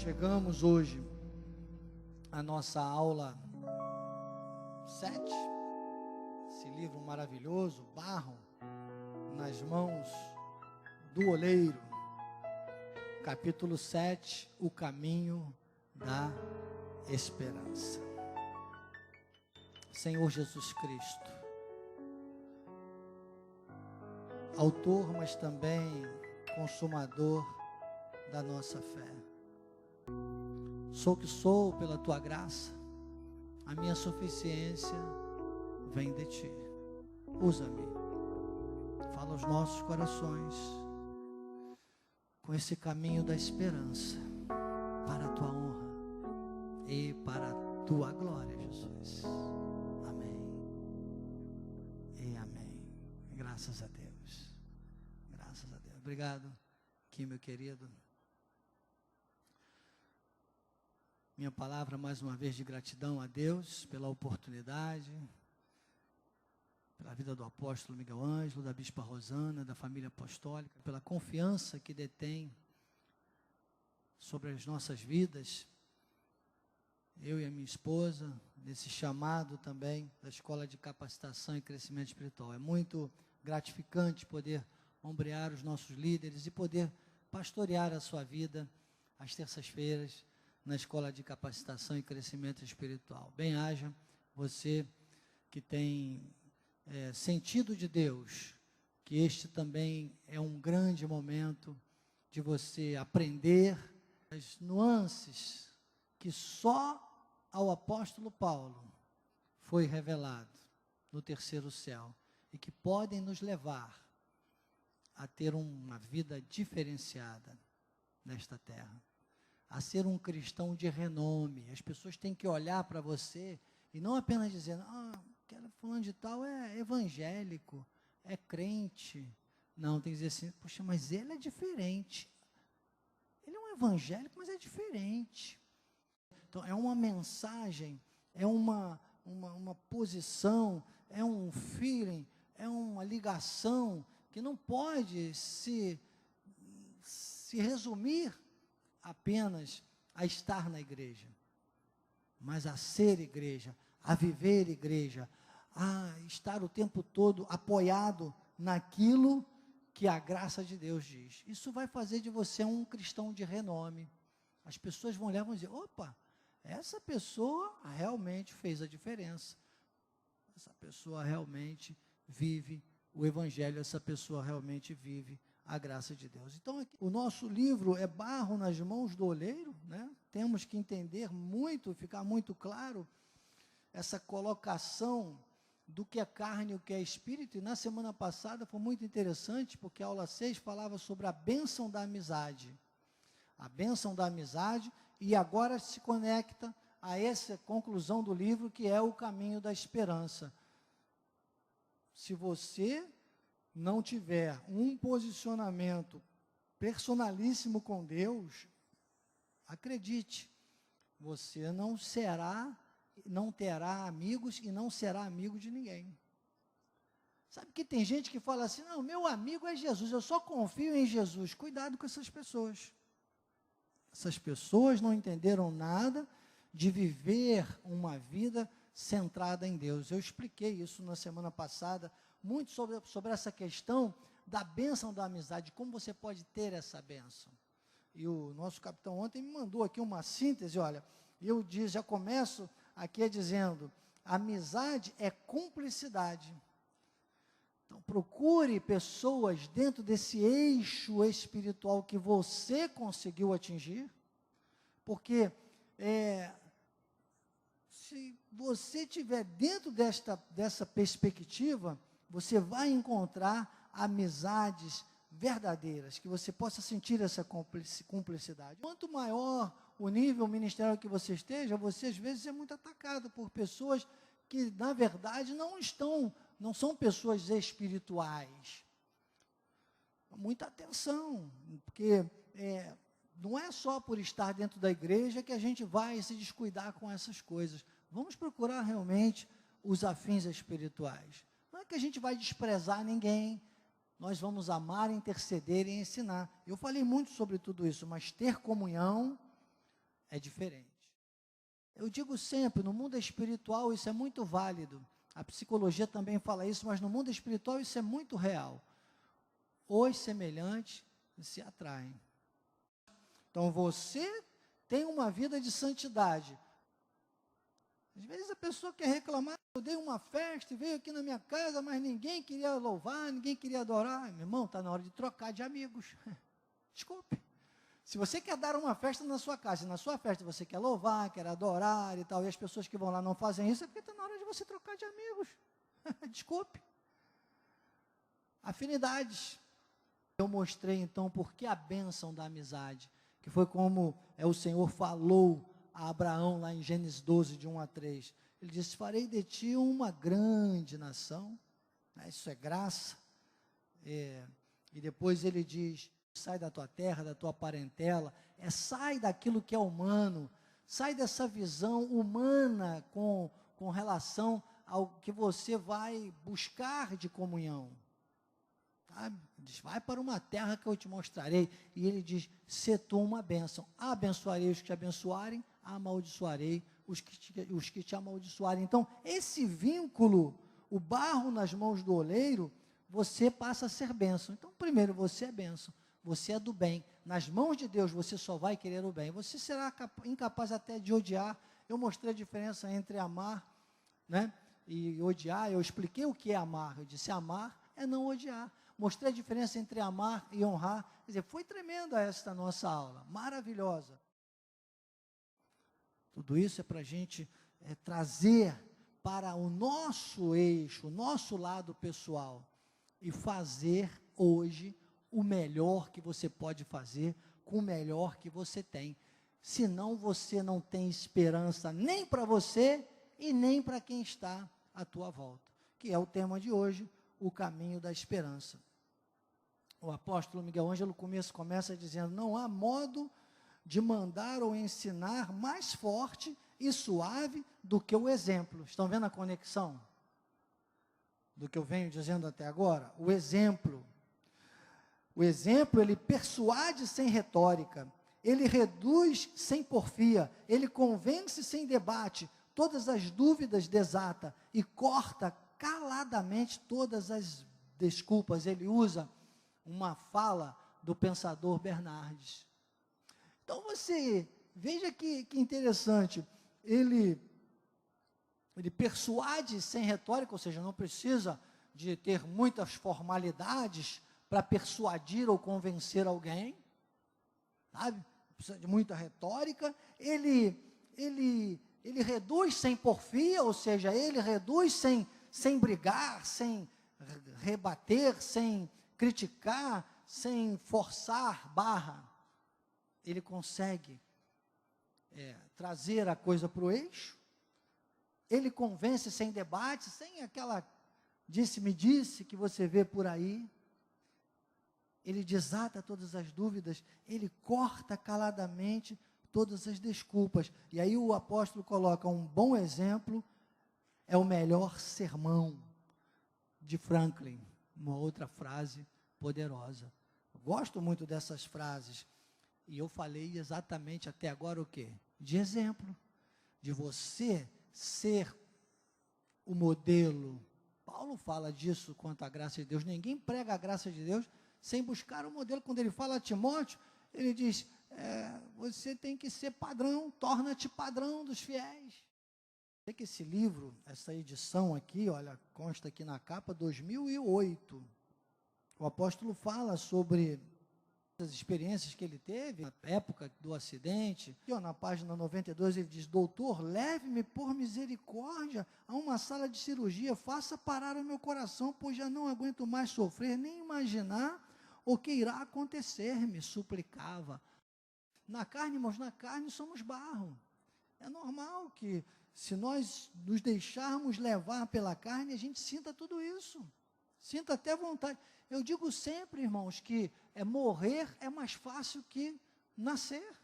Chegamos hoje à nossa aula 7, esse livro maravilhoso, Barro nas Mãos do Oleiro, capítulo 7, o caminho da esperança. Senhor Jesus Cristo, autor, mas também consumador da nossa fé. Sou o que sou pela tua graça, a minha suficiência vem de ti. Usa-me, fala aos nossos corações com esse caminho da esperança para a tua honra e para a tua glória, Jesus. Amém e amém. Graças a Deus, graças a Deus. Obrigado, Kim, meu querido. Minha palavra mais uma vez de gratidão a Deus pela oportunidade, pela vida do apóstolo Miguel Ângelo, da bispa Rosana, da família apostólica, pela confiança que detém sobre as nossas vidas, eu e a minha esposa, nesse chamado também da Escola de Capacitação e Crescimento Espiritual. É muito gratificante poder ombrear os nossos líderes e poder pastorear a sua vida às terças-feiras, na Escola de Capacitação e Crescimento Espiritual. Bem-haja você que tem sentido de Deus, que este também é um grande momento de você aprender as nuances que só ao apóstolo Paulo foi revelado no terceiro céu e que podem nos levar a ter uma vida diferenciada nesta terra, a ser um cristão de renome. As pessoas têm que olhar para você e não apenas dizendo, aquele fulano de tal é evangélico, é crente. Não, tem que dizer assim, poxa, mas ele é diferente. Ele é um evangélico, mas é diferente. Então, é uma mensagem, é uma posição, é um feeling, é uma ligação que não pode se resumir apenas a estar na igreja, mas a ser igreja, a viver igreja, a estar o tempo todo apoiado naquilo que a graça de Deus diz. Isso vai fazer de você um cristão de renome. As pessoas vão olhar e vão dizer, opa, essa pessoa realmente fez a diferença, essa pessoa realmente vive o evangelho, essa pessoa realmente vive a graça de Deus. Então, aqui, o nosso livro é Barro nas Mãos do Oleiro, né? Temos que entender muito, ficar muito claro, essa colocação do que é carne e o que é espírito. E na semana passada foi muito interessante, porque a aula 6 falava sobre a bênção da amizade. A bênção da amizade, e agora se conecta a essa conclusão do livro, que é o caminho da esperança. Se você não tiver um posicionamento personalíssimo com Deus, acredite, você não terá amigos e não será amigo de ninguém. Sabe que tem gente que fala assim, não, meu amigo é Jesus, eu só confio em Jesus. Cuidado com essas pessoas. Essas pessoas não entenderam nada de viver uma vida centrada em Deus. Eu expliquei isso na semana passada, muito sobre essa questão da bênção da amizade, como você pode ter essa bênção. E o nosso capitão ontem me mandou aqui uma síntese, olha, eu já começo aqui dizendo, amizade é cumplicidade. Então, procure pessoas dentro desse eixo espiritual que você conseguiu atingir, porque se você estiver dentro dessa perspectiva, você vai encontrar amizades verdadeiras, que você possa sentir essa cumplicidade. Quanto maior o nível ministerial que você esteja, você às vezes é muito atacado por pessoas que, na verdade, não são pessoas espirituais. Muita atenção, porque não é só por estar dentro da igreja que a gente vai se descuidar com essas coisas. Vamos procurar realmente os afins espirituais. Não é que a gente vai desprezar ninguém, nós vamos amar, interceder e ensinar. Eu falei muito sobre tudo isso, mas ter comunhão, é diferente. Eu digo sempre, no mundo espiritual isso é muito válido. A psicologia também fala isso, mas no mundo espiritual isso é muito real. Os semelhantes se atraem. Então você tem uma vida de santidade. Às vezes a pessoa quer reclamar, eu dei uma festa e veio aqui na minha casa, mas ninguém queria louvar, ninguém queria adorar. Meu irmão, está na hora de trocar de amigos. Desculpe. Se você quer dar uma festa na sua casa, e na sua festa você quer louvar, quer adorar e tal, e as pessoas que vão lá não fazem isso, é porque está na hora de você trocar de amigos. Desculpe. Afinidades. Eu mostrei então por que a bênção da amizade, que foi como o Senhor falou a Abraão lá em Gênesis 12, de 1 a 3. Ele disse, farei de ti uma grande nação. Isso é graça. E depois ele diz, sai da tua terra, da tua parentela, sai daquilo que é humano, sai dessa visão humana com relação ao que você vai buscar de comunhão. Sabe? Diz, vai para uma terra que eu te mostrarei. E ele diz, se tu uma bênção, abençoarei os que te abençoarem, amaldiçoarei os que te amaldiçoarem. Então, esse vínculo, o barro nas mãos do oleiro, você passa a ser bênção. Então, primeiro, você é bênção. Você é do bem. Nas mãos de Deus, você só vai querer o bem. Você será incapaz até de odiar. Eu mostrei a diferença entre amar, né, e odiar. Eu expliquei o que é amar. Eu disse, amar é não odiar. Mostrei a diferença entre amar e honrar. Quer dizer, foi tremenda esta nossa aula. Maravilhosa. Tudo isso é para a gente trazer para o nosso eixo, o nosso lado pessoal. E fazer hoje o melhor que você pode fazer com o melhor que você tem. Senão você não tem esperança nem para você e nem para quem está à tua volta. Que é o tema de hoje, o caminho da esperança. O apóstolo Miguel Ângelo começa dizendo, não há modo de mandar ou ensinar mais forte e suave do que o exemplo. Estão vendo a conexão do que eu venho dizendo até agora? O exemplo. O exemplo, ele persuade sem retórica, ele reduz sem porfia, ele convence sem debate, todas as dúvidas desata e corta caladamente todas as desculpas. Ele usa uma fala do pensador Bernardes. Então você veja que interessante, ele persuade sem retórica, ou seja, não precisa de ter muitas formalidades para persuadir ou convencer alguém, sabe? Não precisa de muita retórica. Ele reduz sem porfia, ou seja, ele reduz sem brigar, sem rebater, sem criticar, sem forçar barra. Ele consegue trazer a coisa para o eixo. Ele convence sem debate, sem aquela disse-me-disse que você vê por aí. Ele desata todas as dúvidas, ele corta caladamente todas as desculpas. E aí o apóstolo coloca um bom exemplo, é o melhor sermão, de Franklin, uma outra frase poderosa. Eu gosto muito dessas frases, e eu falei exatamente até agora o quê? De exemplo, de você ser o modelo. Paulo fala disso quanto à graça de Deus, ninguém prega a graça de Deus sem buscar o modelo. Quando ele fala a Timóteo, ele diz, você tem que ser padrão, torna-te padrão dos fiéis. Sei que esse livro, essa edição aqui, olha, consta aqui na capa, 2008. O apóstolo fala sobre as experiências que ele teve na época do acidente. Aqui, na página 92, ele diz, doutor, leve-me por misericórdia a uma sala de cirurgia, faça parar o meu coração, pois já não aguento mais sofrer, nem imaginar o que irá acontecer, me suplicava. Na carne, irmãos, na carne somos barro. É normal que, se nós nos deixarmos levar pela carne, a gente sinta tudo isso. Sinta até vontade. Eu digo sempre, irmãos, que morrer é mais fácil que nascer.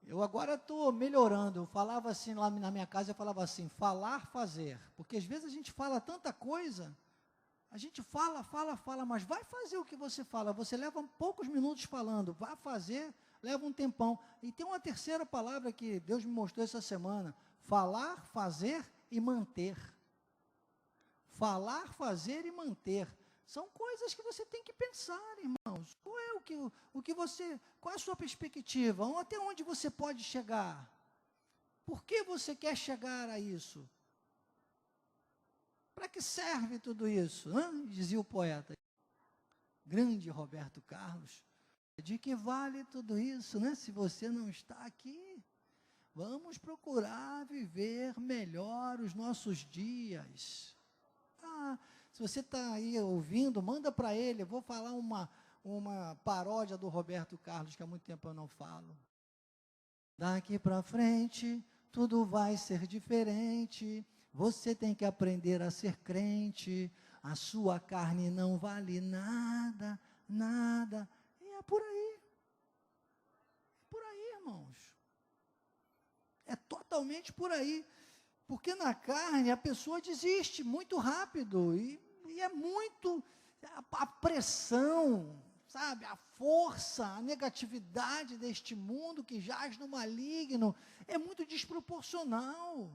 Eu agora estou melhorando. Eu falava assim, lá na minha casa, eu falava assim, falar, fazer. Porque às vezes a gente fala tanta coisa, A gente fala, mas vai fazer o que você fala. Você leva poucos minutos falando, vai fazer, leva um tempão. E tem uma terceira palavra que Deus me mostrou essa semana: falar, fazer e manter. Falar, fazer e manter. São coisas que você tem que pensar, irmãos. Qual é qual é a sua perspectiva? Até onde você pode chegar? Por que você quer chegar a isso? Para que serve tudo isso? Dizia o poeta, grande Roberto Carlos. De que vale tudo isso, né? Se você não está aqui, vamos procurar viver melhor os nossos dias. Se você está aí ouvindo, manda para ele. Eu vou falar uma paródia do Roberto Carlos, que há muito tempo eu não falo. Daqui para frente, tudo vai ser diferente. Você tem que aprender a ser crente. A sua carne não vale nada, nada. E é por aí. É por aí, irmãos. É totalmente por aí. Porque na carne a pessoa desiste muito rápido. E é muito a pressão, sabe? A força, a negatividade deste mundo que jaz no maligno é muito desproporcional.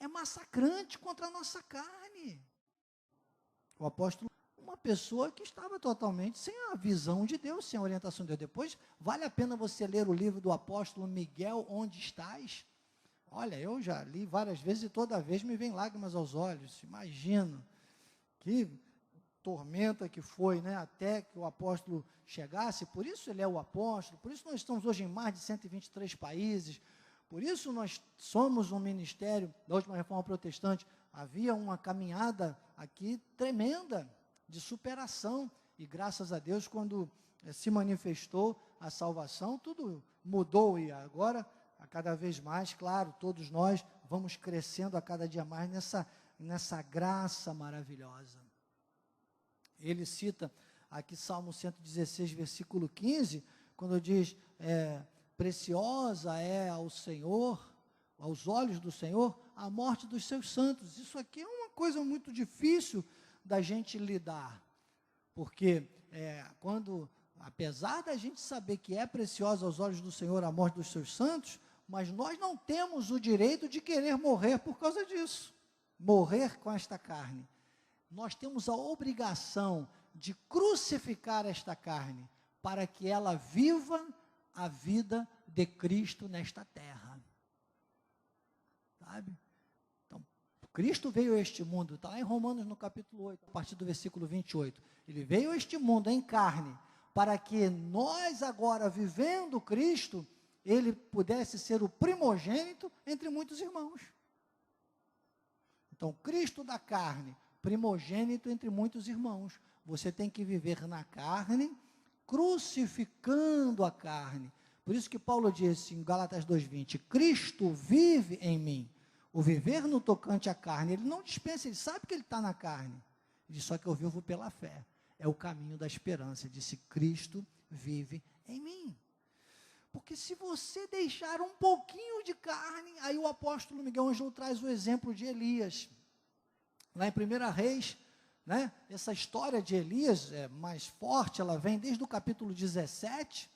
É massacrante contra a nossa carne. O apóstolo, uma pessoa que estava totalmente sem a visão de Deus, sem a orientação de Deus. Depois, vale a pena você ler o livro do apóstolo Miguel, Onde Estás? Olha, eu já li várias vezes e toda vez me vem lágrimas aos olhos. Imagino que tormenta que foi, né, até que o apóstolo chegasse. Por isso ele é o apóstolo, por isso nós estamos hoje em mais de 123 países, por isso nós somos um ministério da última reforma protestante. Havia uma caminhada aqui tremenda de superação, e graças a Deus, quando se manifestou a salvação, tudo mudou, e agora, a cada vez mais, claro, todos nós vamos crescendo a cada dia mais nessa graça maravilhosa. Ele cita aqui Salmo 116, versículo 15, quando diz, preciosa é ao Senhor, aos olhos do Senhor, a morte dos seus santos. Isso aqui é uma coisa muito difícil da gente lidar, porque apesar da gente saber que é preciosa aos olhos do Senhor a morte dos seus santos, mas nós não temos o direito de querer morrer por causa disso, morrer com esta carne. Nós temos a obrigação de crucificar esta carne, para que ela viva a vida de Cristo nesta terra. Sabe? Então, Cristo veio a este mundo, está lá em Romanos no capítulo 8, a partir do versículo 28. Ele veio a este mundo em carne, para que nós agora, vivendo Cristo, ele pudesse ser o primogênito entre muitos irmãos. Então, Cristo da carne, primogênito entre muitos irmãos. Você tem que viver na carne, crucificando a carne. Por isso que Paulo disse em Gálatas 2:20, Cristo vive em mim. O viver no tocante à carne, ele não dispensa, ele sabe que ele está na carne. Ele diz, só que eu vivo pela fé. É o caminho da esperança. Ele disse, Cristo vive em mim. Porque se você deixar um pouquinho de carne, aí o apóstolo Miguel Ângelo traz o exemplo de Elias. Lá em 1 Reis, né, essa história de Elias é mais forte, ela vem desde o capítulo 17,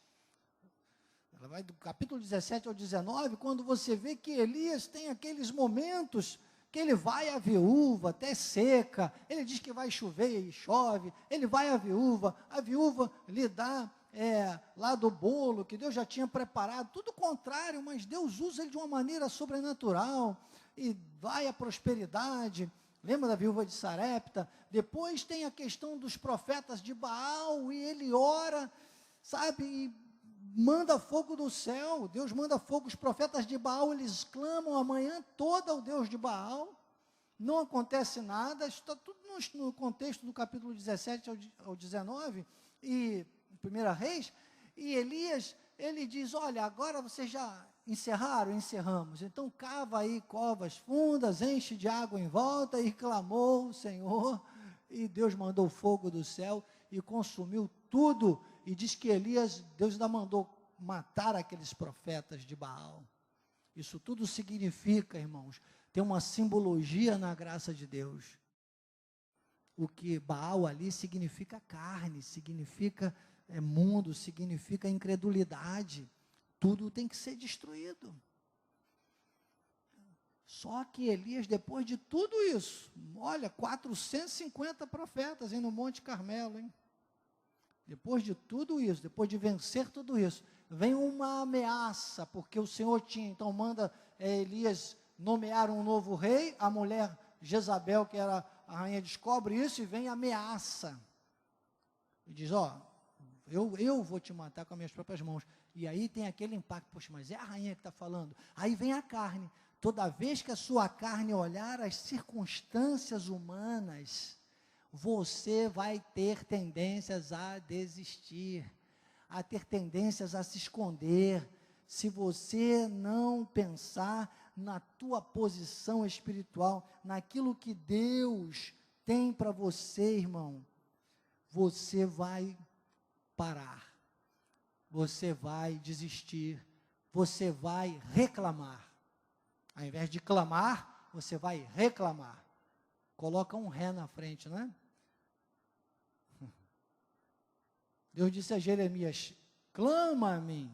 ela vai do capítulo 17 ao 19, quando você vê que Elias tem aqueles momentos que ele vai à viúva, até seca, ele diz que vai chover e chove, ele vai à viúva, a viúva lhe dá lá do bolo, que Deus já tinha preparado, tudo contrário, mas Deus usa ele de uma maneira sobrenatural, e vai a prosperidade. Lembra da viúva de Sarepta? Depois tem a questão dos profetas de Baal, e ele ora, sabe, e manda fogo do céu, Deus manda fogo, os profetas de Baal, eles clamam a manhã toda ao Deus de Baal, não acontece nada, está tudo no contexto do capítulo 17 ao 19, e 1 Reis, e Elias, ele diz, olha, agora vocês já encerraram? Encerramos, então cava aí covas fundas, enche de água em volta, e clamou o Senhor, e Deus mandou fogo do céu, e consumiu tudo, e diz que Elias, Deus ainda mandou matar aqueles profetas de Baal. Isso tudo significa, irmãos, tem uma simbologia na graça de Deus. o que Baal ali significa carne, significa mundo, significa incredulidade. Tudo tem que ser destruído. Só que Elias, depois de tudo isso, olha, 450 profetas no Monte Carmelo, hein? Depois de tudo isso, depois de vencer tudo isso, vem uma ameaça, porque o Senhor tinha, então manda Elias nomear um novo rei, a mulher Jezabel, que era a rainha, descobre isso e vem ameaça. E diz, eu vou te matar com as minhas próprias mãos. E aí tem aquele impacto, poxa, mas é a rainha que está falando. Aí vem a carne. Toda vez que a sua carne olhar as circunstâncias humanas, você vai ter tendências a desistir, a ter tendências a se esconder, se você não pensar na tua posição espiritual, naquilo que Deus tem para você, irmão, você vai parar, você vai desistir, você vai reclamar. Ao invés de clamar, você vai reclamar. Coloca um ré na frente, não é? Deus disse a Jeremias, clama a mim,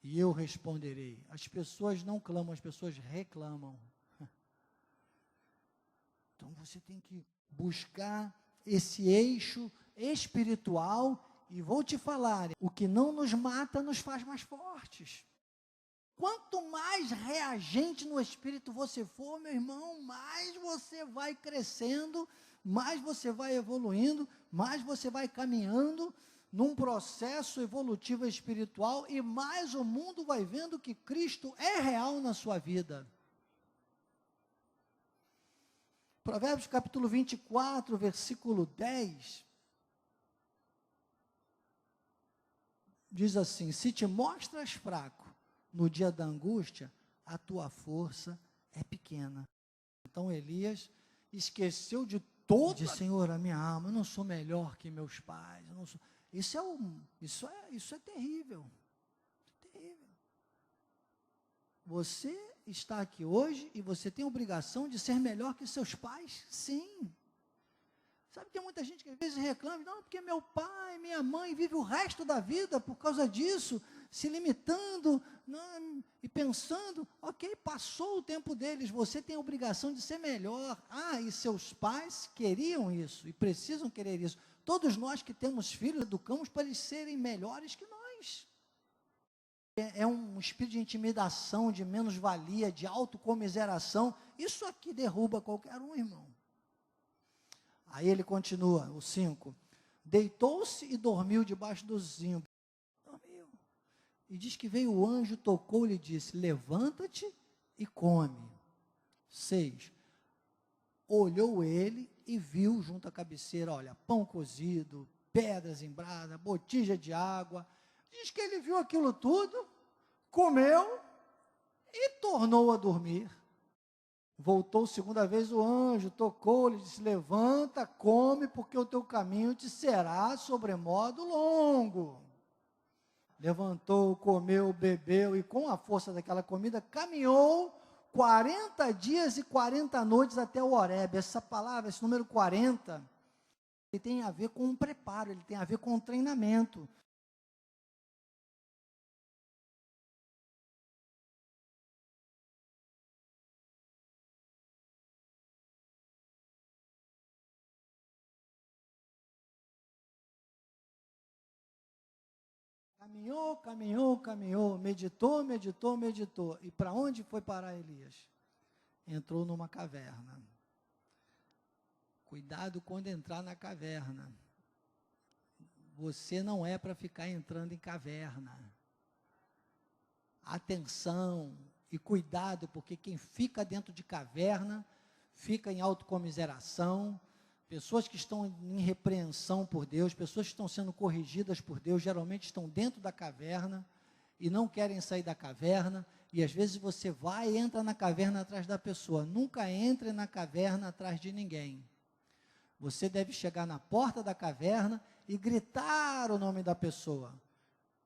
e eu responderei. As pessoas não clamam, as pessoas reclamam. Então você tem que buscar esse eixo espiritual, e vou te falar, o que não nos mata nos faz mais fortes. Quanto mais reagente no Espírito você for, meu irmão, mais você vai crescendo, mais você vai evoluindo, mais você vai caminhando num processo evolutivo espiritual, e mais o mundo vai vendo que Cristo é real na sua vida. Provérbios capítulo 24, versículo 10, diz assim, se te mostras fraco no dia da angústia, a tua força é pequena. Então Elias esqueceu de todo, disse, Senhor, a minha alma, eu não sou melhor que meus pais, eu não sou. Isso é terrível, terrível. Você está aqui hoje e você tem a obrigação de ser melhor que seus pais? Sim. Sabe que tem muita gente que às vezes reclama, não, porque meu pai, minha mãe vive o resto da vida por causa disso, se limitando, não, e pensando, ok, passou o tempo deles, você tem a obrigação de ser melhor. E seus pais queriam isso, e precisam querer isso. Todos nós que temos filhos, educamos para eles serem melhores que nós. É um espírito de intimidação, de menos-valia, de autocomiseração. Isso aqui derruba qualquer um, irmão. Aí ele continua, o 5. Deitou-se e dormiu debaixo do zimbro. Dormiu. E diz que veio o anjo, tocou-lhe e disse, levanta-te e come. 6. Olhou ele e viu junto à cabeceira, olha, pão cozido, pedras embradas, botija de água. Diz que ele viu aquilo tudo, comeu e tornou a dormir. Voltou segunda vez o anjo, tocou-lhe, disse, levanta, come, porque o teu caminho te será sobremodo longo. Levantou, comeu, bebeu, e com a força daquela comida, caminhou 40 dias e 40 noites até o Horebe. Essa palavra, esse número 40, ele tem a ver com um preparo, ele tem a ver com um treinamento. Caminhou, meditou. E para onde foi parar Elias? Entrou numa caverna. Cuidado quando entrar na caverna. Você não é para ficar entrando em caverna. Atenção e cuidado, porque quem fica dentro de caverna, fica em autocomiseração. Pessoas que estão em repreensão por Deus, pessoas que estão sendo corrigidas por Deus, geralmente estão dentro da caverna e não querem sair da caverna, e às vezes você vai e entra na caverna atrás da pessoa. Nunca entre na caverna atrás de ninguém. Você deve chegar na porta da caverna e gritar o nome da pessoa.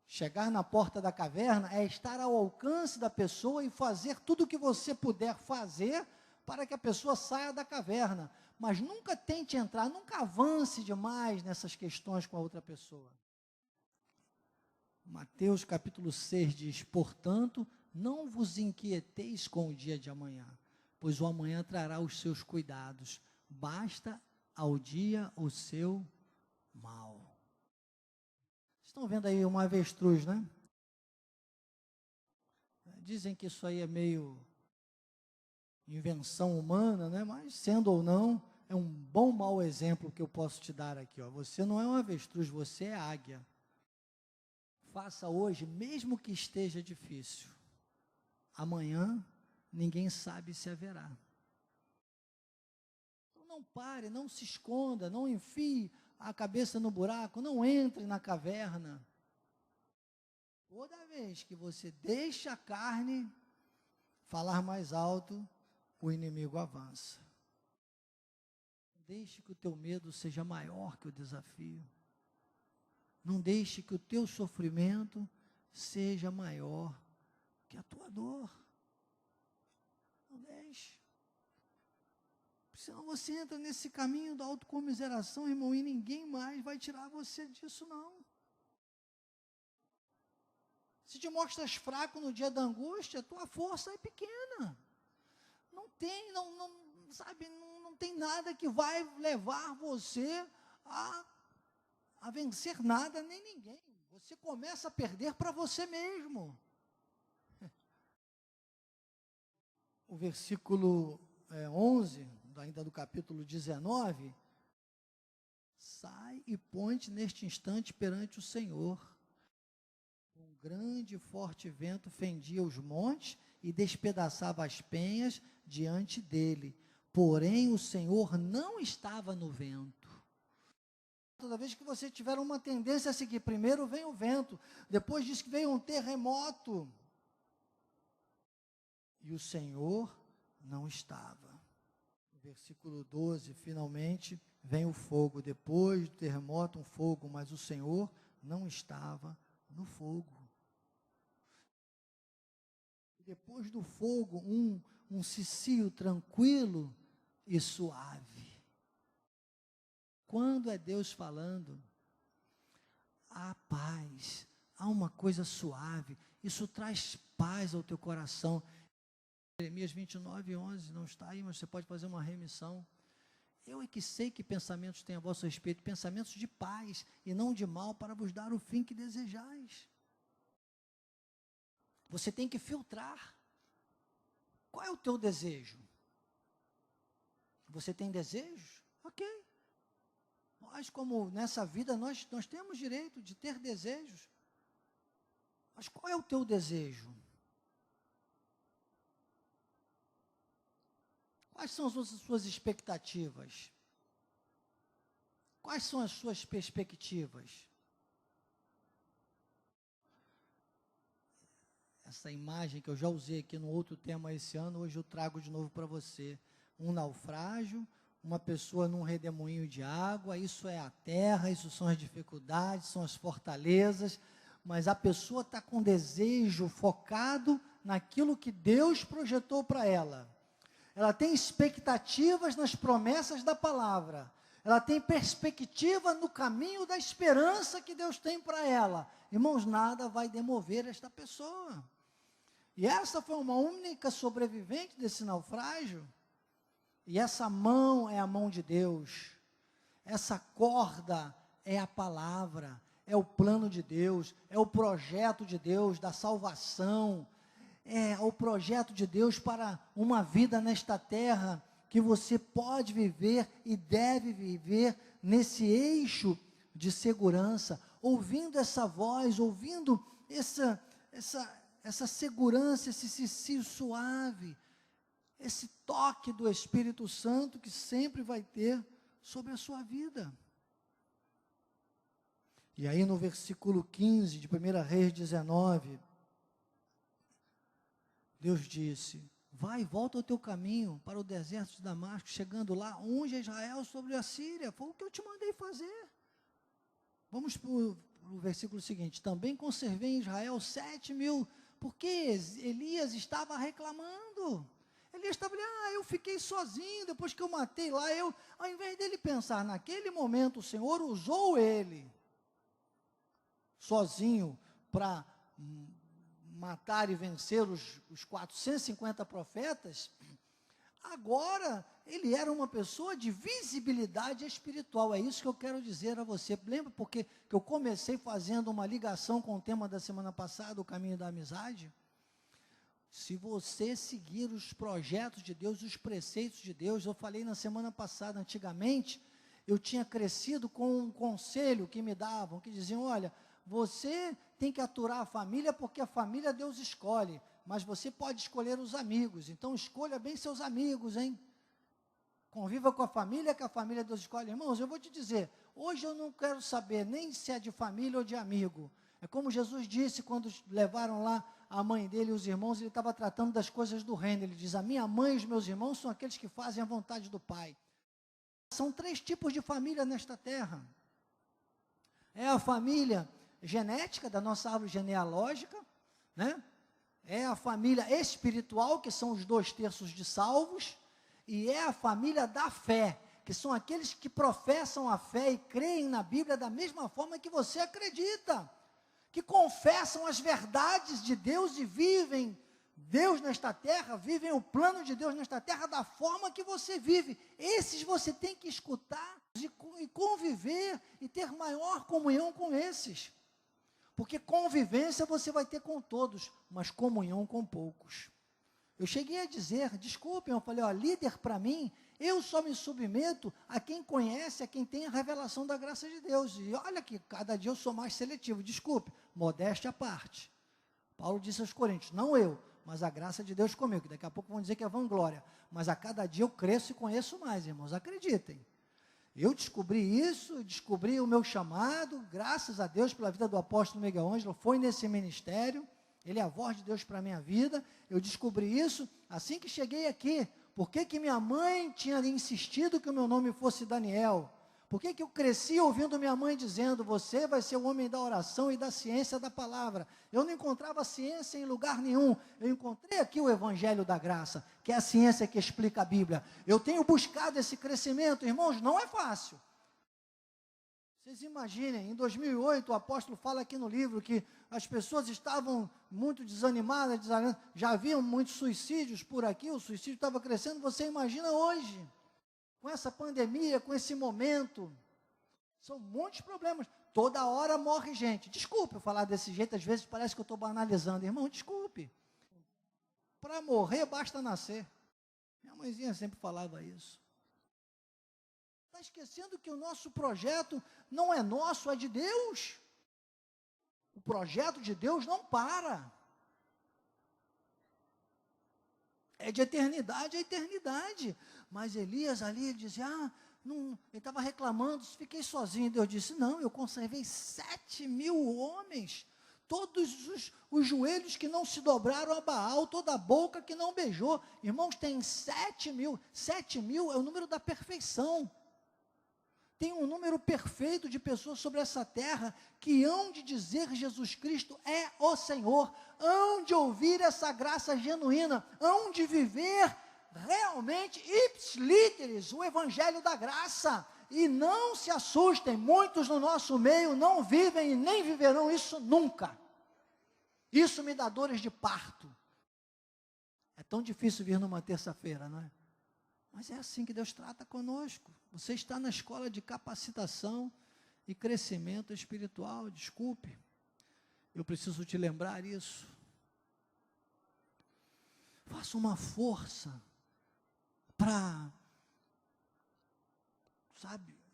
Chegar na porta da caverna é estar ao alcance da pessoa e fazer tudo o que você puder fazer para que a pessoa saia da caverna. Mas nunca tente entrar, nunca avance demais nessas questões com a outra pessoa. Mateus capítulo 6 diz: portanto, não vos inquieteis com o dia de amanhã, pois o amanhã trará os seus cuidados. Basta ao dia o seu mal. Estão vendo aí uma avestruz, né? Dizem que isso aí é meio invenção humana, né? Mas sendo ou não, é um bom mau exemplo que eu posso te dar aqui, ó. Você não é um avestruz, você é águia. Faça hoje, mesmo que esteja difícil. Amanhã, ninguém sabe se haverá. Então não pare, não se esconda, não enfie a cabeça no buraco, não entre na caverna. Toda vez que você deixa a carne falar mais alto, o inimigo avança. Deixe que o teu medo seja maior que o desafio. Não deixe que o teu sofrimento seja maior que a tua dor. Não deixe. Senão você entra nesse caminho da autocomiseração, irmão, e ninguém mais vai tirar você disso, não. Se te mostras fraco no dia da angústia, tua força é pequena. Não tem, não tem nada que vai levar você a vencer nada, nem ninguém. Você começa a perder para você mesmo. O versículo 11, ainda do capítulo 19, sai e põe-te neste instante perante o Senhor. Um grande e forte vento fendia os montes e despedaçava as penhas diante dele. Porém, o Senhor não estava no vento. Toda vez que você tiver uma tendência a seguir, primeiro vem o vento, depois diz que veio um terremoto. E o Senhor não estava. No versículo 12, finalmente, vem o fogo. Depois do terremoto, um fogo, mas o Senhor não estava no fogo. Depois do fogo, um cicio tranquilo e suave. Quando é Deus falando, há paz, há uma coisa suave, isso traz paz ao teu coração. Jeremias 29, 11, não está aí, mas você pode fazer uma remissão. Eu é que sei que pensamentos têm a vosso respeito, pensamentos de paz e não de mal, para vos dar o fim que desejais. Você tem que filtrar. Qual é o teu desejo? Você tem desejos? Ok. Nós, como nessa vida, nós temos direito de ter desejos. Mas qual é o teu desejo? Quais são as suas expectativas? Quais são as suas perspectivas? Essa imagem que eu já usei aqui no outro tema esse ano, hoje eu trago de novo para você. Um naufrágio, uma pessoa num redemoinho de água, isso é a terra, isso são as dificuldades, são as fortalezas, mas a pessoa está com desejo focado naquilo que Deus projetou para ela. Ela tem expectativas nas promessas da palavra. Ela tem perspectiva no caminho da esperança que Deus tem para ela. Irmãos, nada vai demover esta pessoa. E essa foi uma única sobrevivente desse naufrágio. E essa mão é a mão de Deus. Essa corda é a palavra, é o plano de Deus, é o projeto de Deus da salvação, é o projeto de Deus para uma vida nesta terra que você pode viver e deve viver nesse eixo de segurança, ouvindo essa voz, ouvindo essa segurança, esse cicio suave, esse toque do Espírito Santo que sempre vai ter sobre a sua vida. E aí no versículo 15 de 1 Reis 19, Deus disse: vai, volta ao teu caminho para o deserto de Damasco, chegando lá, unge Israel sobre a Síria. Foi o que eu te mandei fazer. Vamos para o versículo seguinte: também conservei em Israel 7.000, porque Elias estava reclamando. Elias estava ali, eu fiquei sozinho, depois que eu matei lá, ao invés dele pensar, naquele momento o Senhor usou ele, sozinho, para matar e vencer os 450 profetas, agora ele era uma pessoa de visibilidade espiritual. É isso que eu quero dizer a você. Lembra porque que eu comecei fazendo uma ligação com o tema da semana passada, o caminho da amizade? Se você seguir os projetos de Deus, os preceitos de Deus, eu falei na semana passada, antigamente, eu tinha crescido com um conselho que me davam, que diziam, olha, você tem que aturar a família, porque a família Deus escolhe, mas você pode escolher os amigos, então escolha bem seus amigos, hein? Conviva com a família, que a família Deus escolhe. Irmãos, eu vou te dizer, hoje eu não quero saber nem se é de família ou de amigo. É como Jesus disse quando levaram lá a mãe dele e os irmãos, ele estava tratando das coisas do reino. Ele diz, a minha mãe e os meus irmãos são aqueles que fazem a vontade do Pai. São 3 tipos de família nesta terra. É a família genética, da nossa árvore genealógica, né? É a família espiritual, que são os 2/3 de salvos, e é a família da fé, que são aqueles que professam a fé e creem na Bíblia da mesma forma que você acredita, que confessam as verdades de Deus e vivem Deus nesta terra, vivem o plano de Deus nesta terra da forma que você vive. Esses você tem que escutar e conviver e ter maior comunhão com esses. Porque convivência você vai ter com todos, mas comunhão com poucos. Eu cheguei a dizer, desculpem, eu falei, líder para mim, eu só me submeto a quem conhece, a quem tem a revelação da graça de Deus. E olha que cada dia eu sou mais seletivo, desculpe, modéstia à parte. Paulo disse aos Coríntios, não eu, mas a graça de Deus comigo, que daqui a pouco vão dizer que é vanglória, mas a cada dia eu cresço e conheço mais, irmãos, acreditem. Eu descobri isso, descobri o meu chamado, graças a Deus pela vida do apóstolo Miguel Ângelo, foi nesse ministério, ele é a voz de Deus para a minha vida, eu descobri isso assim que cheguei aqui. Por que minha mãe tinha insistido que o meu nome fosse Daniel? Por que eu cresci ouvindo minha mãe dizendo, você vai ser o homem da oração e da ciência da palavra? Eu não encontrava ciência em lugar nenhum, eu encontrei aqui o Evangelho da Graça, que é a ciência que explica a Bíblia. Eu tenho buscado esse crescimento, irmãos, não é fácil. Vocês imaginem, em 2008, o apóstolo fala aqui no livro que as pessoas estavam muito desanimadas, já haviam muitos suicídios por aqui, o suicídio estava crescendo. Você imagina hoje, com essa pandemia, com esse momento, são muitos problemas, toda hora morre gente. Desculpe eu falar desse jeito, às vezes parece que eu estou banalizando, irmão, desculpe, para morrer basta nascer. Minha mãezinha sempre falava isso. Está esquecendo que o nosso projeto não é nosso, é de Deus. O projeto de Deus não para. É de eternidade a eternidade. Mas Elias ali, ele dizia, ele estava reclamando, fiquei sozinho. Deus disse, não, eu conservei 7.000 homens, todos os joelhos que não se dobraram a Baal, toda a boca que não beijou. Irmãos, tem 7.000, 7.000 é o número da perfeição. Tem um número perfeito de pessoas sobre essa terra que hão de dizer Jesus Cristo é o Senhor, hão de ouvir essa graça genuína, hão de viver realmente ipsis literis, o Evangelho da Graça. E não se assustem, muitos no nosso meio não vivem e nem viverão isso nunca. Isso me dá dores de parto. É tão difícil vir numa terça-feira, não é? Mas é assim que Deus trata conosco. Você está na escola de capacitação e crescimento espiritual, desculpe. Eu preciso te lembrar isso. Faça uma força para,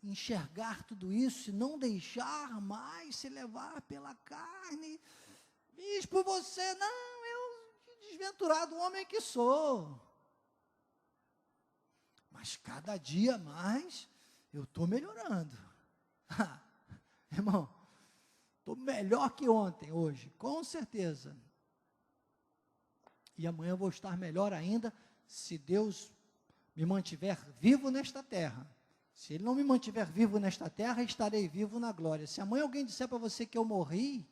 enxergar tudo isso e não deixar mais se levar pela carne. Bispo, você, não, eu desventurado homem que sou. Mas cada dia mais eu estou melhorando. Irmão, estou melhor que ontem, hoje, com certeza. E amanhã eu vou estar melhor ainda, se Deus me mantiver vivo nesta terra. Se Ele não me mantiver vivo nesta terra, estarei vivo na glória. Se amanhã alguém disser para você que eu morri,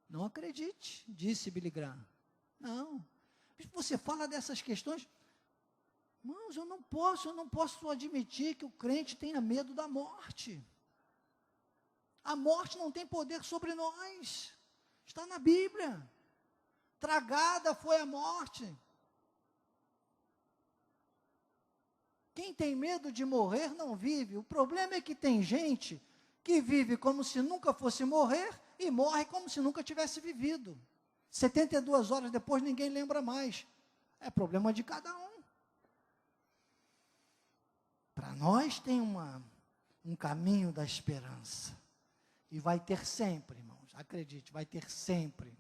não acredite, disse Billy Graham. Não. Você fala dessas questões, Irmãos, eu não posso admitir que o crente tenha medo da morte. A morte não tem poder sobre nós. Está na Bíblia. Tragada foi a morte. Quem tem medo de morrer não vive. O problema é que tem gente que vive como se nunca fosse morrer e morre como se nunca tivesse vivido. 72 horas depois ninguém lembra mais. É problema de cada um. Para nós tem um caminho da esperança. E vai ter sempre, irmãos. Acredite, vai ter sempre.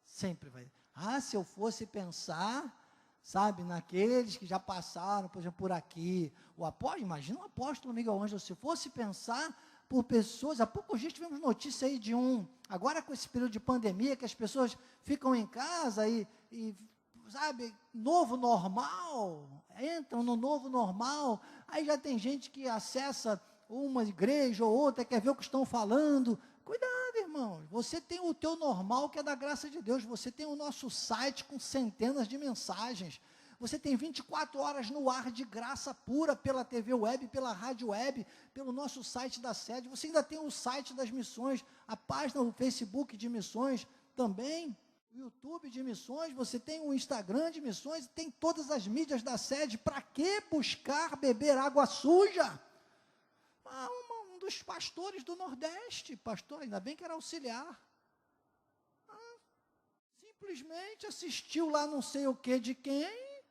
Sempre vai. Se eu fosse pensar, sabe, naqueles que já passaram, por exemplo, por aqui. Imagina o apóstolo Miguel Ângelo, se fosse pensar por pessoas, há poucos dias tivemos notícia aí de agora com esse período de pandemia, que as pessoas ficam em casa e sabe, novo normal, entram no novo normal, aí já tem gente que acessa uma igreja ou outra, quer ver o que estão falando. Cuidado, irmão, você tem o teu normal, que é da graça de Deus, você tem o nosso site com centenas de mensagens, você tem 24 horas no ar de graça pura, pela TV web, pela rádio web, pelo nosso site da sede, você ainda tem o site das missões, a página do Facebook de missões também, o YouTube de missões, você tem o Instagram de missões, tem todas as mídias da sede. Para que buscar beber água suja? Um dos pastores do Nordeste, pastor, ainda bem que era auxiliar, simplesmente assistiu lá não sei o que de quem,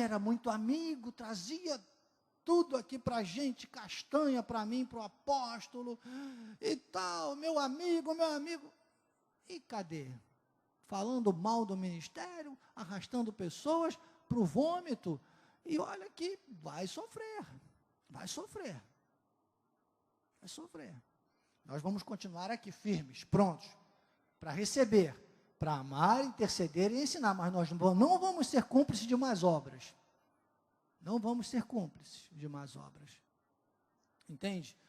era muito amigo, trazia tudo aqui para a gente, castanha para mim, para o apóstolo, e tal, meu amigo, e cadê? Falando mal do ministério, arrastando pessoas para o vômito, e olha que vai sofrer. Nós vamos continuar aqui firmes, prontos, para receber, para amar, interceder e ensinar, mas nós não vamos ser cúmplices de más obras. Não vamos ser cúmplices de más obras. Entende?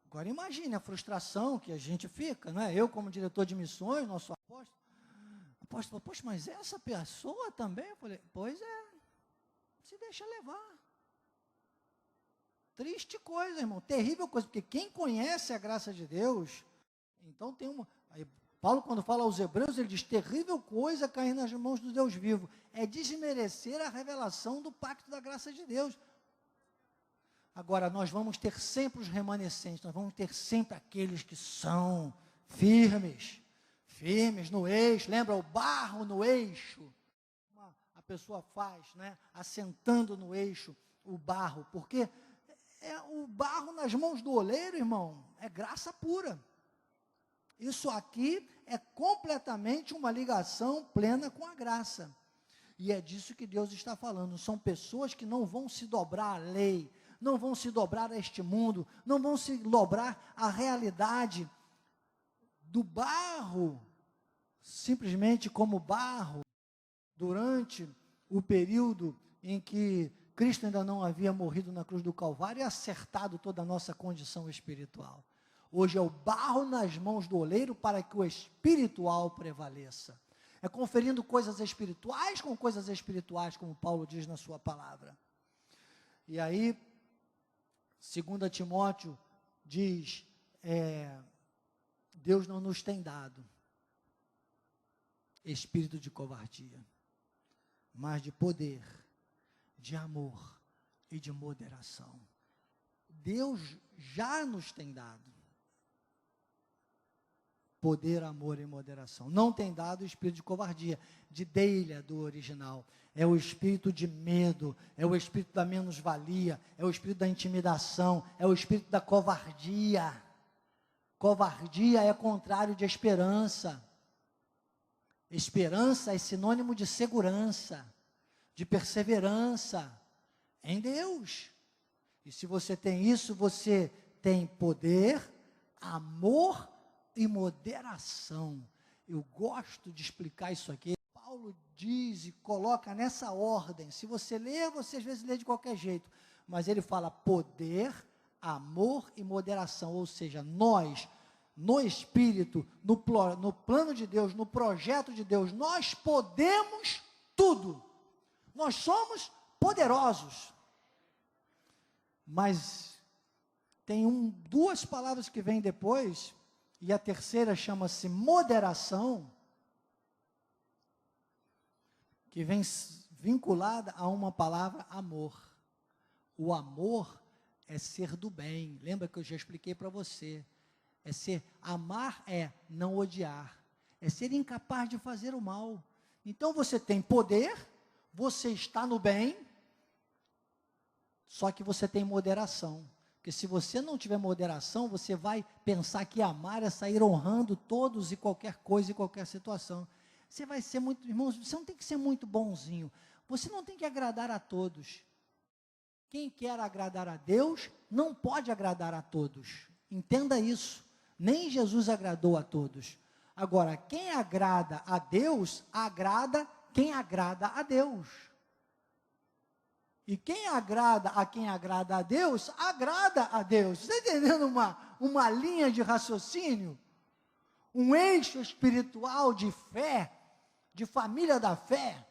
Agora imagine a frustração que a gente fica, né? Eu como diretor de missões, nosso apóstolo, poxa, mas essa pessoa também? Eu falei, pois é, se deixa levar. Triste coisa, irmão, terrível coisa, porque quem conhece a graça de Deus, então aí Paulo, quando fala aos Hebreus, ele diz, terrível coisa cair nas mãos do Deus vivo, é desmerecer a revelação do pacto da graça de Deus. Agora, nós vamos ter sempre os remanescentes, nós vamos ter sempre aqueles que são firmes no eixo, lembra o barro no eixo? A pessoa faz, né, assentando no eixo o barro, porque o barro nas mãos do oleiro, irmão, é graça pura. Isso aqui é completamente uma ligação plena com a graça. E é disso que Deus está falando. São pessoas que não vão se dobrar à lei, não vão se dobrar a este mundo, não vão se dobrar à realidade do barro, simplesmente como barro, durante o período em que Cristo ainda não havia morrido na cruz do Calvário e acertado toda a nossa condição espiritual. Hoje é o barro nas mãos do oleiro para que o espiritual prevaleça. É conferindo coisas espirituais com coisas espirituais, como Paulo diz na sua palavra. E aí, 2 Timóteo diz, Deus não nos tem dado espírito de covardia, mas de poder, de amor e de moderação. Deus já nos tem dado poder, amor e moderação. Não tem dado o espírito de covardia, de Deila do original. É o espírito de medo, é o espírito da menos-valia, é o espírito da intimidação, é o espírito da covardia. Covardia é contrário de esperança. Esperança é sinônimo de segurança, de perseverança em Deus. E se você tem isso, você tem poder, amor e moderação. Eu gosto de explicar isso aqui. Paulo diz e coloca nessa ordem. Se você ler, você às vezes lê de qualquer jeito, mas ele fala poder, amor e moderação, ou seja, nós, no Espírito, no plano de Deus, no projeto de Deus, nós podemos tudo. Nós somos poderosos. Mas tem duas palavras que vêm depois, e a terceira chama-se moderação, que vem vinculada a uma palavra amor. O amor é ser do bem. Lembra que eu já expliquei para você? Amar é não odiar, é ser incapaz de fazer o mal. Então você tem poder, você está no bem, só que você tem moderação. Porque se você não tiver moderação, você vai pensar que amar é sair honrando todos e qualquer coisa e qualquer situação. Você vai ser muito, irmãos, você não tem que ser muito bonzinho. Você não tem que agradar a todos. Quem quer agradar a Deus, não pode agradar a todos. Entenda isso. Nem Jesus agradou a todos. Agora, quem agrada a Deus, agrada quem agrada a Deus. E quem agrada a Deus, agrada a Deus. Você está entendendo uma linha de raciocínio? Um eixo espiritual de fé, de família da fé.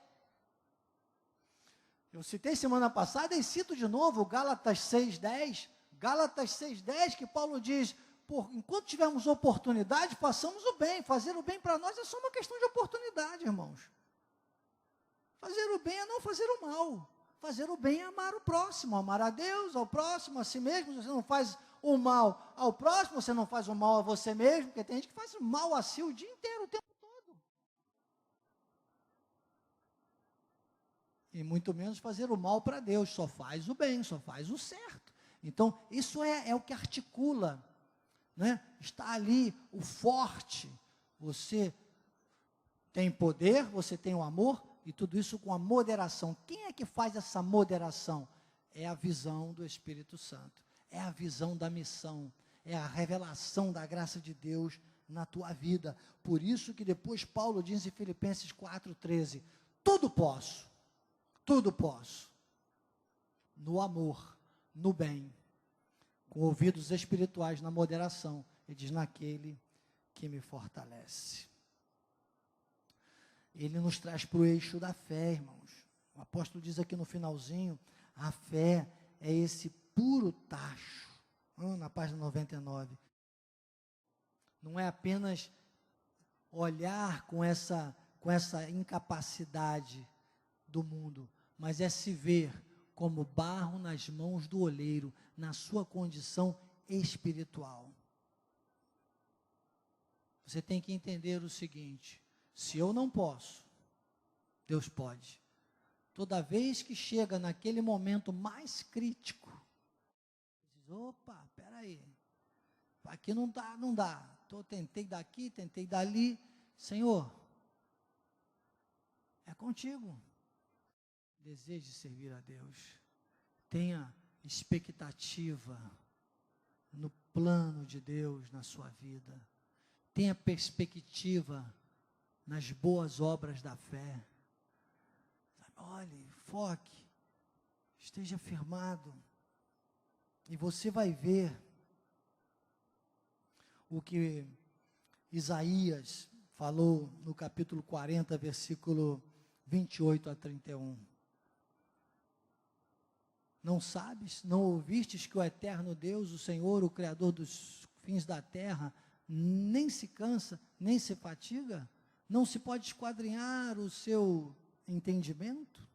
Eu citei semana passada e cito de novo Gálatas 6,10. Gálatas 6,10, que Paulo diz, enquanto tivermos oportunidade, façamos o bem. Fazer o bem para nós é só uma questão de oportunidade, irmãos. Fazer o bem é não fazer o mal. Fazer o bem é amar o próximo, amar a Deus, ao próximo, a si mesmo. Você não faz o mal ao próximo, você não faz o mal a você mesmo, porque tem gente que faz o mal a si o dia inteiro, o tempo todo. E muito menos fazer o mal para Deus, só faz o bem, só faz o certo. Então, isso é o que articula, né? Está ali o forte. Você tem poder, você tem o amor, e tudo isso com a moderação. Quem é que faz essa moderação? É a visão do Espírito Santo. É a visão da missão. É a revelação da graça de Deus na tua vida. Por isso que depois Paulo diz em Filipenses 4,13, tudo posso, no amor, no bem, com ouvidos espirituais, na moderação. Ele diz, naquele que me fortalece. Ele nos traz para o eixo da fé, irmãos. O apóstolo diz aqui no finalzinho, a fé é esse puro tacho, na página 99. Não é apenas olhar com essa incapacidade do mundo, mas é se ver como barro nas mãos do oleiro, na sua condição espiritual. Você tem que entender o seguinte, se eu não posso, Deus pode. Toda vez que chega naquele momento mais crítico, diz, opa, peraí, aqui não dá, tentei daqui, tentei dali, Senhor, é contigo. Deseje servir a Deus, tenha expectativa no plano de Deus na sua vida, tenha perspectiva nas boas obras da fé. Olhe, foque, esteja firmado, e você vai ver o que Isaías falou no capítulo 40, versículo 28 a 31. Não sabes, não ouvistes que o eterno Deus, o Senhor, o Criador dos fins da terra, nem se cansa, nem se fatiga? Não se pode esquadrinhar o seu entendimento?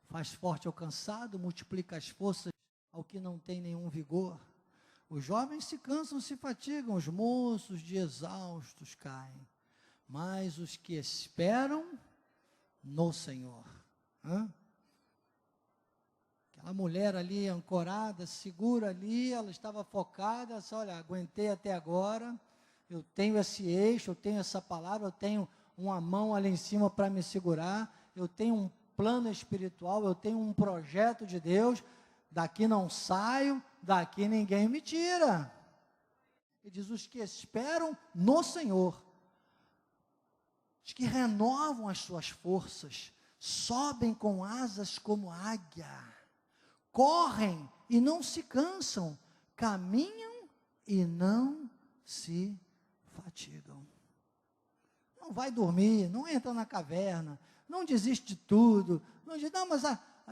Faz forte ao cansado, multiplica as forças ao que não tem nenhum vigor. Os jovens se cansam, se fatigam, os moços de exaustos caem. Mas os que esperam no Senhor. Aquela mulher ali ancorada, segura ali, ela estava focada, disse, olha, aguentei até agora, eu tenho esse eixo, eu tenho essa palavra, eu tenho uma mão ali em cima para me segurar, eu tenho um plano espiritual, eu tenho um projeto de Deus, daqui não saio, daqui ninguém me tira. Ele diz, os que esperam no Senhor, os que renovam as suas forças, sobem com asas como águia, correm e não se cansam, caminham e não se fatigam. não vai dormir, não entra na caverna, não desiste de tudo, não diz, não, mas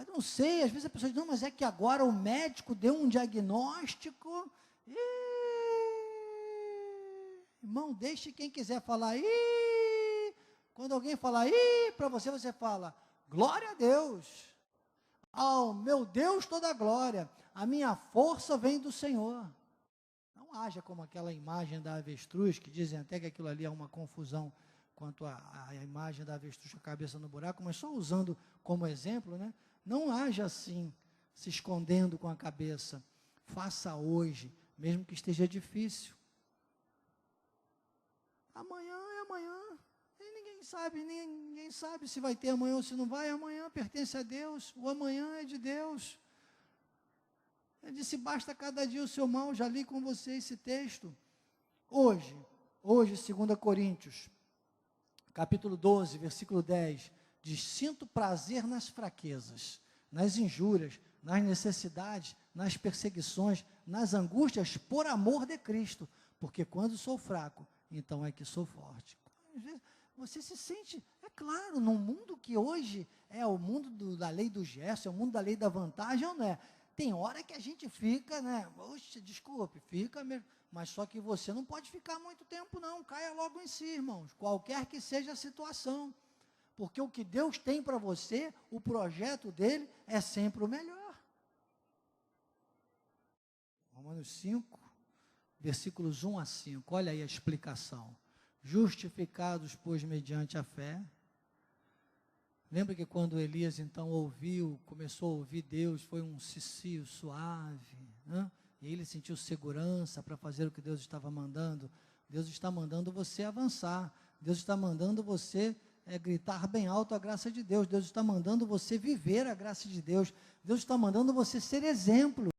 não sei, às vezes a pessoa diz, não, mas é que agora o médico deu um diagnóstico, irmão, deixe quem quiser falar, quando alguém falar, para você, você fala, glória a Deus, ao meu Deus toda a glória, a minha força vem do Senhor. Não haja como aquela imagem da avestruz, que dizem até que aquilo ali é uma confusão quanto à imagem da avestruz com a cabeça no buraco, mas só usando como exemplo, né? Não haja assim, se escondendo com a cabeça. Faça hoje, mesmo que esteja difícil. Amanhã é amanhã. E ninguém sabe se vai ter amanhã ou se não vai. Amanhã pertence a Deus. O amanhã é de Deus. Ele disse, basta cada dia o seu mal. Já li com você esse texto. Hoje, 2 Coríntios, capítulo 12, versículo 10, diz, sinto prazer nas fraquezas, nas injúrias, nas necessidades, nas perseguições, nas angústias, por amor de Cristo, porque quando sou fraco, então é que sou forte. Às vezes, você se sente, é claro, num mundo que hoje é o mundo da lei do gesto, é o mundo da lei da vantagem, não é? Tem hora que a gente fica, né, oxe, desculpe, fica mesmo, mas só que você não pode ficar muito tempo não, caia logo em si, irmãos, qualquer que seja a situação, porque o que Deus tem para você, o projeto dele é sempre o melhor. Romanos 5, versículos 1 a 5, olha aí a explicação. Justificados, pois, mediante a fé. Lembra que quando Elias, então, começou a ouvir Deus, foi um cicio suave, né? E ele sentiu segurança para fazer o que Deus estava mandando. Deus está mandando você avançar. Deus está mandando você gritar bem alto a graça de Deus. Deus está mandando você viver a graça de Deus. Deus está mandando você ser exemplo.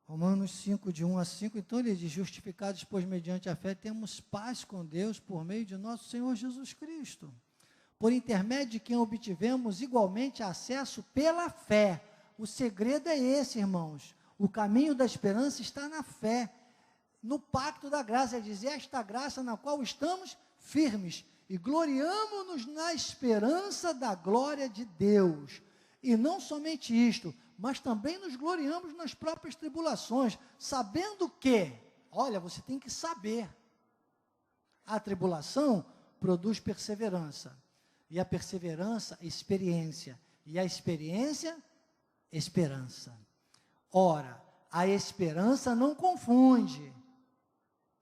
Romanos 5, de 1 a 5, então ele diz, justificados, pois, mediante a fé, temos paz com Deus por meio de nosso Senhor Jesus Cristo, por intermédio de quem obtivemos igualmente acesso pela fé. O segredo é esse, irmãos, o caminho da esperança está na fé, no pacto da graça, é dizer, esta graça na qual estamos firmes, e gloriamo-nos na esperança da glória de Deus, e não somente isto, mas também nos gloriamos nas próprias tribulações, sabendo que, olha, você tem que saber, a tribulação produz perseverança, e a perseverança, experiência, e a experiência, esperança. Ora, a esperança não confunde,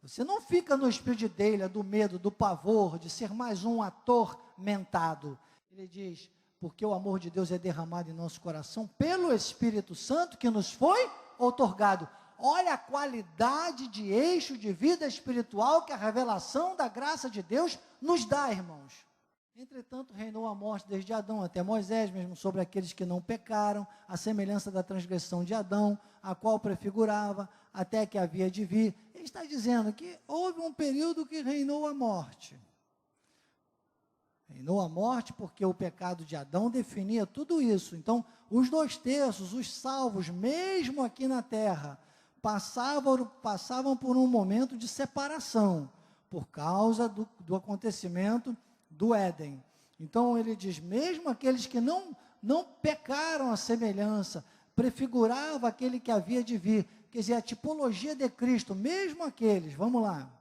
você não fica no espírito de Deila, do medo, do pavor, de ser mais um atormentado. Ele diz, porque o amor de Deus é derramado em nosso coração pelo Espírito Santo que nos foi outorgado. Olha a qualidade de eixo de vida espiritual que a revelação da graça de Deus nos dá, irmãos. Entretanto, reinou a morte desde Adão até Moisés, mesmo sobre aqueles que não pecaram, a semelhança da transgressão de Adão, a qual prefigurava, até que havia de vir. Ele está dizendo que houve um período que reinou a morte. Reinou a morte porque o pecado de Adão definia tudo isso. Então, os 2/3, os salvos, mesmo aqui na terra, passavam por um momento de separação, por causa do acontecimento do Éden. Então, ele diz, mesmo aqueles que não pecaram a semelhança, prefigurava aquele que havia de vir, quer dizer, a tipologia de Cristo, mesmo aqueles, vamos lá.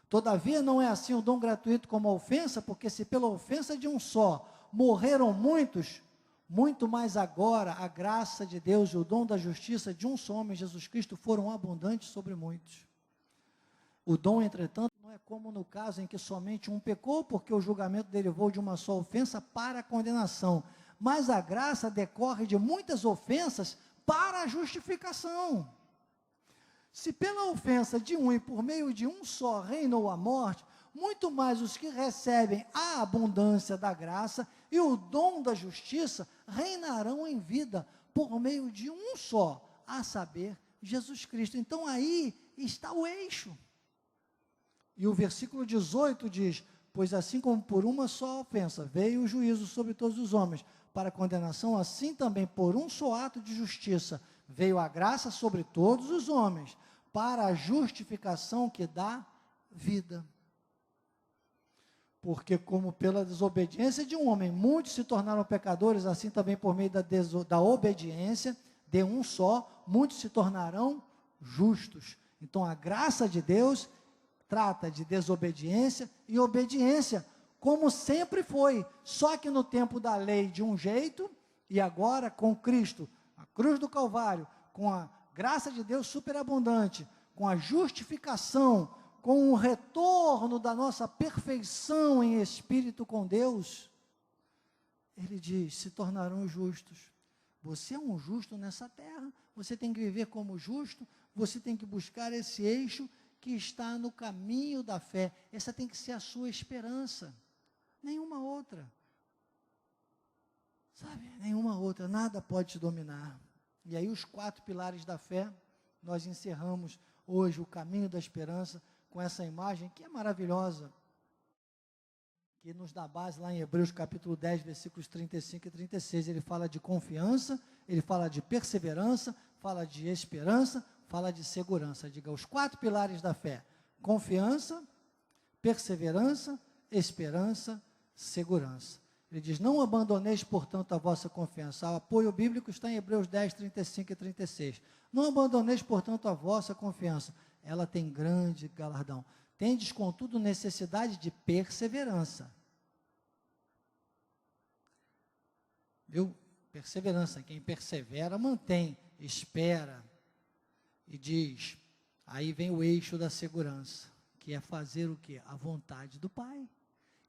Todavia não é assim o dom gratuito como a ofensa, porque se pela ofensa de um só morreram muitos, muito mais agora a graça de Deus e o dom da justiça de um só homem, Jesus Cristo, foram abundantes sobre muitos. O dom, entretanto, não é como no caso em que somente um pecou, porque o julgamento derivou de uma só ofensa para a condenação, mas a graça decorre de muitas ofensas para a justificação. Se pela ofensa de um e por meio de um só reinou a morte, muito mais os que recebem a abundância da graça e o dom da justiça reinarão em vida por meio de um só, a saber, Jesus Cristo. Então aí está o eixo. E o versículo 18 diz, pois assim como por uma só ofensa veio o juízo sobre todos os homens, para condenação, assim também por um só ato de justiça veio a graça sobre todos os homens, para a justificação que dá vida. Porque como pela desobediência de um homem, muitos se tornaram pecadores, assim também por meio da obediência de um só, muitos se tornarão justos. Então a graça de Deus trata de desobediência e obediência, como sempre foi, só que no tempo da lei de um jeito, e agora com Cristo, a cruz do Calvário, com a graça de Deus superabundante, com a justificação, com o retorno da nossa perfeição em espírito com Deus, ele diz, se tornarão justos. Você é um justo nessa terra, você tem que viver como justo, você tem que buscar esse eixo que está no caminho da fé. Essa tem que ser a sua esperança, nenhuma outra. Sabe, nenhuma outra, nada pode te dominar. E aí os 4 pilares da fé, nós encerramos hoje o caminho da esperança, com essa imagem que é maravilhosa, que nos dá base lá em Hebreus capítulo 10, versículos 35 e 36, ele fala de confiança, ele fala de perseverança, fala de esperança, fala de segurança. Diga, os 4 pilares da fé: confiança, perseverança, esperança, segurança. Ele diz, não abandoneis, portanto, a vossa confiança. O apoio bíblico está em Hebreus 10, 35 e 36. Não abandoneis, portanto, a vossa confiança. Ela tem grande galardão. Tendes, contudo, necessidade de perseverança. Viu? Perseverança. Quem persevera, mantém, espera. E diz, aí vem o eixo da segurança, que é fazer o quê? A vontade do Pai.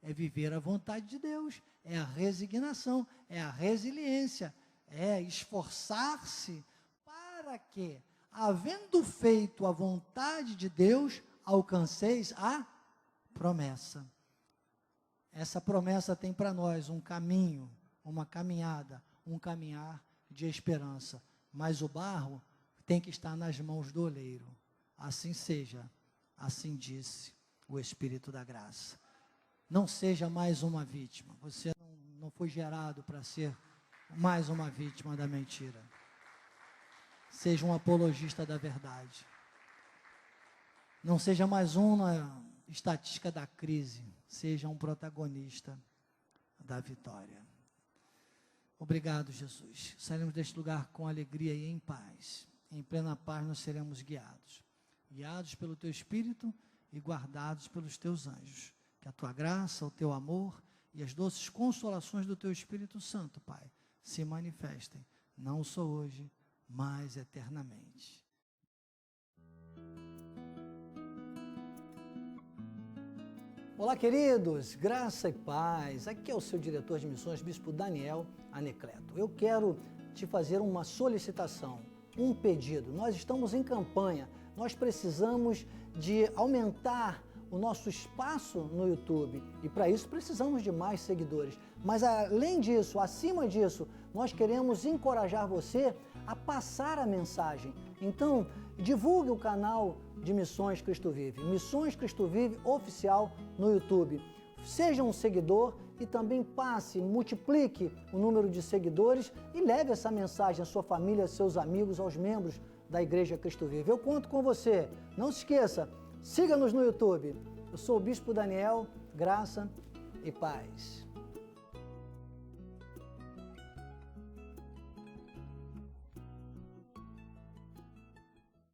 É viver a vontade de Deus. É a resignação, é a resiliência, é esforçar-se para que, havendo feito a vontade de Deus, alcanceis a promessa. Essa promessa tem para nós um caminho, uma caminhada, um caminhar de esperança. Mas o barro tem que estar nas mãos do oleiro. Assim seja, assim disse o Espírito da graça. Não seja mais uma vítima. Você não foi gerado para ser mais uma vítima da mentira. Seja um apologista da verdade. Não seja mais um na estatística da crise. Seja um protagonista da vitória. Obrigado, Jesus. Sairemos deste lugar com alegria e em paz. Em plena paz nós seremos guiados. Guiados pelo Teu Espírito e guardados pelos Teus anjos. Que a Tua graça, o Teu amor e as doces consolações do Teu Espírito Santo, Pai, se manifestem, não só hoje, mas eternamente. Olá, queridos, graça e paz. Aqui é o seu diretor de missões, Bispo Daniel Anecleto. Eu quero te fazer uma solicitação, um pedido. Nós estamos em campanha, nós precisamos de aumentar o nosso espaço no YouTube e para isso precisamos de mais seguidores. Mas além disso, acima disso, nós queremos encorajar você a passar a mensagem. Então, divulgue o canal de Missões Cristo Vive, Missões Cristo Vive Oficial no YouTube. Seja um seguidor e também passe, multiplique o número de seguidores e leve essa mensagem à sua família, aos seus amigos, aos membros da Igreja Cristo Vive. Eu conto com você. Não se esqueça, siga-nos no YouTube. Eu sou o Bispo Daniel, graça e paz.